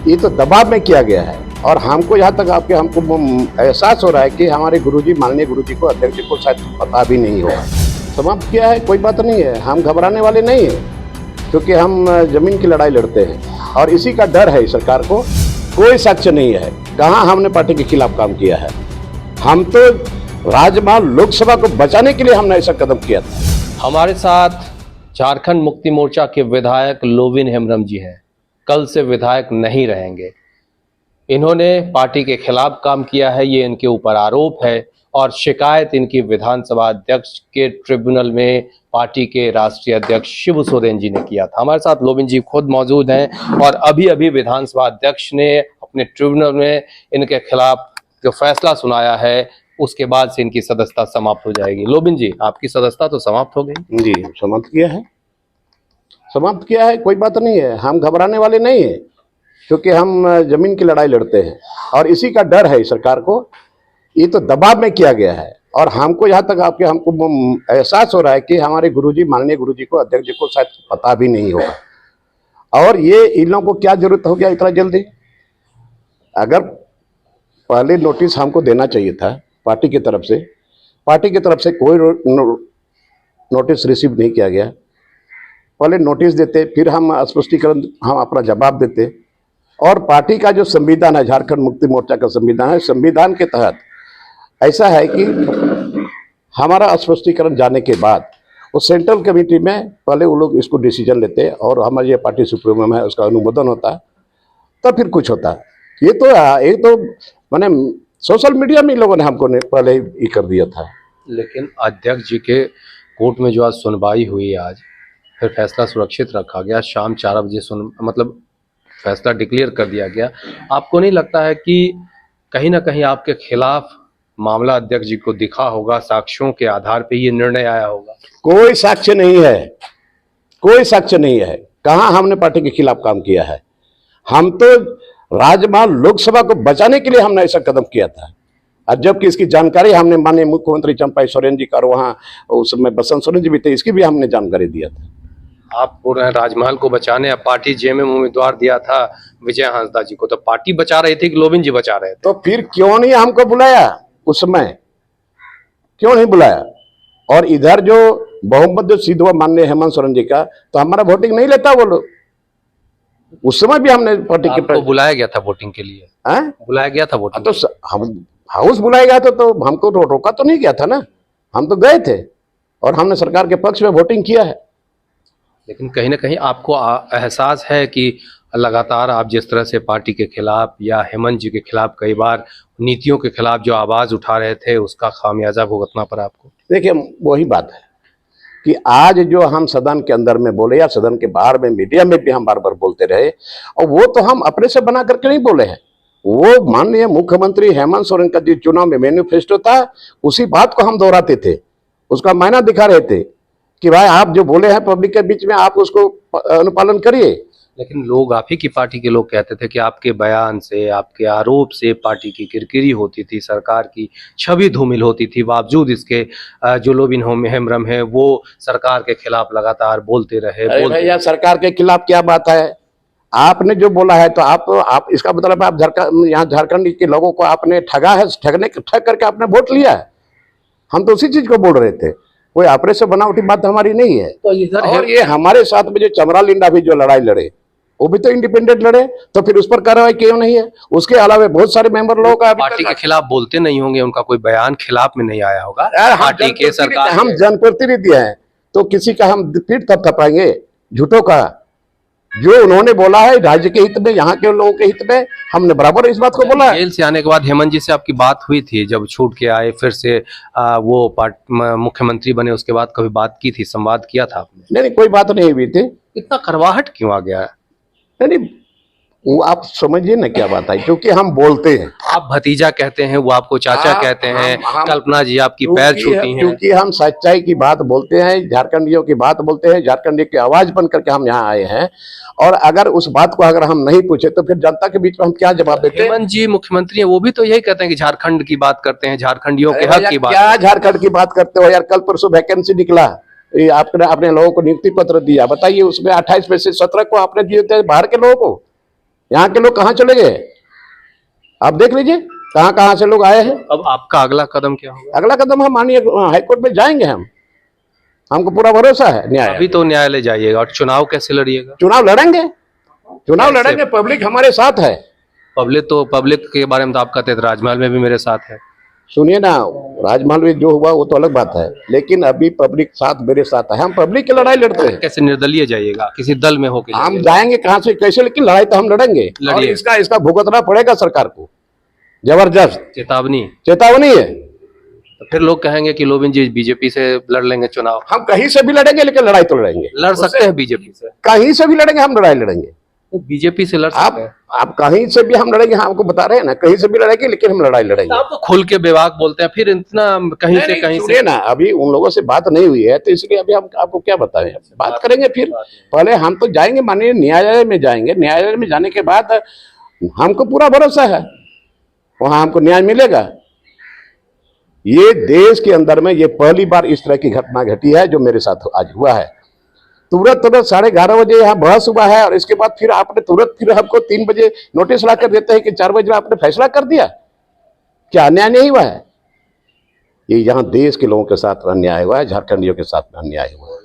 ये तो दबाव में किया गया है। और हमको यहाँ तक हमको एहसास हो रहा है कि हमारे गुरुजी, माननीय गुरुजी को, अध्यक्ष जी को शायद पता भी नहीं होगा। समाप्त किया है, कोई बात नहीं है, हम घबराने वाले नहीं हैं, क्योंकि हम जमीन की लड़ाई लड़ते हैं और इसी का डर है सरकार को। कोई साक्ष्य नहीं है, कहाँ हमने पार्टी के खिलाफ काम किया है। हम तो राजमहल लोकसभा को बचाने के लिए हमने ऐसा कदम किया था। हमारे साथ झारखंड मुक्ति मोर्चा के विधायक लोविन हेम्ब्रम जी हैं। कल से विधायक नहीं रहेंगे। इन्होंने पार्टी के खिलाफ काम किया है, ये इनके ऊपर आरोप है और शिकायत इनकी विधानसभा अध्यक्ष के ट्रिब्यूनल में पार्टी के राष्ट्रीय अध्यक्ष शिबू सोरेन जी ने किया था। हमारे साथ लोविन जी खुद मौजूद हैं और अभी अभी विधानसभा अध्यक्ष ने अपने ट्रिब्यूनल में इनके खिलाफ जो फैसला सुनाया है उसके बाद से इनकी सदस्यता समाप्त हो जाएगी। लोविन जी, आपकी सदस्यता तो समाप्त हो गई? जी, समाप्त किया है, समाप्त किया है, कोई बात नहीं है, हम घबराने वाले नहीं हैं, क्योंकि हम जमीन की लड़ाई लड़ते हैं और इसी का डर है सरकार को। ये तो दबाव में किया गया है और हमको यहाँ तक हमको एहसास हो रहा है कि हमारे गुरुजी, माननीय गुरुजी को, अध्यक्ष जी को शायद पता भी नहीं होगा। और ये इन लोगों को क्या जरूरत हो गया इतना जल्दी? अगर पहले नोटिस हमको देना चाहिए था पार्टी की तरफ से। पार्टी की तरफ से कोई नोटिस रिसीव नहीं किया गया। पहले नोटिस देते, फिर हम स्पष्टीकरण, हम अपना जवाब देते। और पार्टी का जो संविधान है, झारखंड मुक्ति मोर्चा का संविधान है, संविधान के तहत ऐसा है कि हमारा स्पष्टीकरण जाने के बाद वो सेंट्रल कमेटी में पहले वो लोग इसको डिसीजन लेते और हमारी ये पार्टी सुप्रीमम है उसका अनुमोदन होता, तब फिर कुछ होता। ये तो मैंने सोशल मीडिया में लोगों ने हमको पहले ही कर दिया था। लेकिन अध्यक्ष जी के कोर्ट में जो आज सुनवाई हुई, आज फिर फैसला सुरक्षित रखा गया, शाम 4 बजे मतलब फैसला डिक्लेयर कर दिया गया। आपको नहीं लगता है कि कहीं ना कहीं आपके खिलाफ मामला अध्यक्ष जी को दिखा होगा, साक्ष्यों के आधार पे ये निर्णय आया होगा? कोई साक्ष्य नहीं है, कोई साक्ष्य नहीं है, कहाँ हमने पार्टी के खिलाफ काम किया है। हम तो राजमहल लोकसभा को बचाने के लिए हमने ऐसा कदम किया था। और जबकि इसकी जानकारी हमने माननीय मुख्यमंत्री चंपाई सोरेन जी का, और वहाँ उस समय बसंत सोरेन जी भी थे, इसकी भी हमने जानकारी दिया था। आप बोल रहे हैं राजमहल को बचाने पार्टी जेएमएम उम्मीदवार दिया था विजय हांसदा जी को, तो पार्टी बचा रही थी कि लोविन जी बचा रहे थे? तो फिर क्यों नहीं हमको बुलाया उस समय, क्यों नहीं बुलाया? और इधर जो बहुमत जो सिद्ध हुआ माननीय हेमंत सोरेन जी का, तो हमारा वोटिंग नहीं लेता वो लोग। उस समय भी हमने पार्टी के बुलाया गया था वोटिंग के लिए? बुलाया गया था वोटिंग? तो हम हाउस बुलाया गया था, तो हमको तो रोका तो नहीं गया था ना, हम तो गए थे और हमने सरकार के पक्ष में वोटिंग किया है। लेकिन कहीं ना कहीं आपको एहसास है कि लगातार आप जिस तरह से पार्टी के खिलाफ या हेमंत जी के खिलाफ कई बार नीतियों के खिलाफ जो आवाज उठा रहे थे, उसका खामियाजा भुगतना पड़ा आपको? देखिए, वही बात है कि आज जो हम सदन के अंदर में बोले या सदन के बाहर में मीडिया में भी हम बार बार बोलते रहे, और वो तो हम अपने से बना करके नहीं बोले हैं। वो माननीय मुख्यमंत्री हेमंत सोरेन का जो चुनाव में मैनिफेस्टो था, उसी बात को हम दोहराते थे, उसका मायना दिखा रहे थे कि भाई आप जो बोले हैं पब्लिक के बीच में, आप उसको अनुपालन करिए। लेकिन लोग, आप ही की पार्टी के लोग कहते थे कि आपके बयान से, आपके आरोप से पार्टी की किरकिरी होती थी, सरकार की छवि धूमिल होती थी। बावजूद इसके जो लोविन हेम्ब्रम है वो सरकार के खिलाफ लगातार बोलते रहे। भैया, सरकार के खिलाफ क्या बात है? आपने जो बोला है तो आप इसका मतलब आप यहाँ झारखंड के लोगों को आपने ठगा है, ठग करके आपने वोट लिया है। हम तो उसी चीज को बोल रहे थे, कोई आपरे से बनावटी बात हमारी नहीं है। तो इधर और ये हमारे साथ में जो चमरा लिंडा भी जो लड़ाई लड़े, वो भी तो इंडिपेंडेंट लड़े, तो फिर उस पर कार्रवाई क्यों नहीं है? उसके अलावा बहुत सारे मेंबर लोगों का पार्टी के खिलाफ बोलते नहीं होंगे, उनका कोई बयान खिलाफ में नहीं आया होगा पार्टी के, सरकार। हम जनप्रतिनिधि हैं, तो किसी का हम पीठ थपथपाएंगे झूठों का? जो उन्होंने बोला है राज्य के हित में, यहाँ के लोगों के हित में, हमने बराबर इस बात को बोला है। जेल से आने के बाद हेमंत जी से आपकी बात हुई थी, जब छूट के आए फिर से वो मुख्यमंत्री बने, उसके बाद कभी बात की थी, संवाद किया था आपने? नहीं, कोई बात नहीं हुई थी। इतना करवाहट क्यों आ गया है? नहीं, वो आप समझिए ना क्या बात है, क्योंकि हम बोलते हैं। आप भतीजा कहते हैं, वो आपको चाचा कहते हैं, कल्पना जी आपकी पैर छूती हैं। क्योंकि हम सच्चाई की बात बोलते हैं, झारखंडियों की बात बोलते हैं, झारखंडी की आवाज बन करके हम यहाँ आए हैं। और अगर उस बात को अगर हम नहीं पूछे तो फिर जनता के बीच में हम क्या जवाब देते हैं? हेमंत जी मुख्यमंत्री हैं, वो भी तो यही कहते हैं कि झारखंड की बात करते हैं, झारखंडियों के हक की बात। क्या झारखंड की बात करते हो यार? कल परसों वैकेंसी निकला, आपने अपने लोगों को नियुक्ति पत्र दिया, बताइए उसमें 28 में से 17 को आपने दिए थे बाहर के लोगों को। यहाँ के लोग कहाँ चले गए? आप देख लीजिए कहाँ कहाँ से लोग आए हैं। अब आपका अगला कदम क्या होगा? अगला कदम हम माननीय हाईकोर्ट में जाएंगे। हमको पूरा भरोसा है न्याय। अभी तो न्यायालय जाइएगा और चुनाव कैसे लड़िएगा? चुनाव लड़ेंगे, चुनाव कैसे? लड़ेंगे, पब्लिक हमारे साथ है। पब्लिक के बारे में तो आप कहते थे राजमहल में भी मेरे साथ है। सुनिए ना, राजमहल में जो हुआ वो तो अलग बात है, लेकिन अभी पब्लिक साथ मेरे साथ है। हम पब्लिक की लड़ाई लड़ते हैं। कैसे निर्दलीय जाइएगा? किसी दल में होके हम जाइएगा? जाएंगे कहाँ से कैसे, लेकिन लड़ाई तो हम लड़ेंगे। और लड़िए। इसका भुगतना पड़ेगा सरकार को, जबरदस्त चेतावनी। चेतावनी है। तो फिर लोग कहेंगे कि लोबिन जी बीजेपी से लड़ लेंगे चुनाव। हम कहीं से भी लड़ेंगे, लेकिन लड़ाई तो लड़ेंगे। लड़ सकते हैं बीजेपी से? कहीं से भी लड़ेंगे, हम लड़ाई लड़ेंगे। तो बीजेपी से लड़ सकते हैं? आप कहीं से भी हम लड़ेंगे। हम आपको बता रहे हैं ना, कहीं से भी लड़ेंगे, लेकिन हम लड़ाई लड़ेंगे। आप तो खुल के बेबाक बोलते हैं, फिर इतना कहीं से कहीं सुनिए से। ना, अभी उन लोगों से बात नहीं हुई है, तो इसलिए अभी हम आपको क्या बताएं। बात करेंगे फिर। पहले हम तो जाएंगे, माननीय न्यायालय में जाएंगे। न्यायालय में जाने के बाद हमको पूरा भरोसा है वहां हमको न्याय मिलेगा। ये देश के अंदर में ये पहली बार इस तरह की घटना घटी है जो मेरे साथ आज हुआ है। तुरंत 11:30 बजे यहाँ बहस हुआ है, और इसके बाद फिर आपने तुरंत फिर हमको 3 बजे नोटिस ला कर देते हैं कि 4 बजे आपने फैसला कर दिया। क्या अन्याय नहीं हुआ है? ये यहाँ देश के लोगों के साथ अन्याय हुआ है, झारखंडियों के साथ अन्याय हुआ है।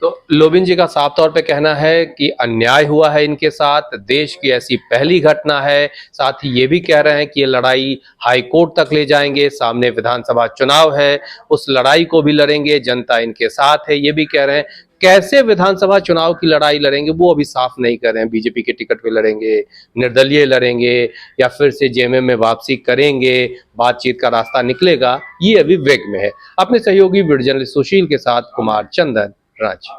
तो लोबिन जी का साफ तौर पे कहना है कि अन्याय हुआ है इनके साथ, देश की ऐसी पहली घटना है। साथ ही ये भी कह रहे हैं कि ये लड़ाई हाई कोर्ट तक ले जाएंगे। सामने विधानसभा चुनाव है, उस लड़ाई को भी लड़ेंगे, जनता इनके साथ है, ये भी कह रहे हैं। कैसे विधानसभा चुनाव की लड़ाई लड़ेंगे वो अभी साफ नहीं कर रहे हैं। बीजेपी के टिकट पे लड़ेंगे, निर्दलीय लड़ेंगे, या फिर से जेएमएम में वापसी करेंगे, बातचीत का रास्ता निकलेगा, ये अभी वेग में है। अपने सहयोगी वीडियो जर्नलिस्ट सुशील के साथ कुमार चंदन, रांची।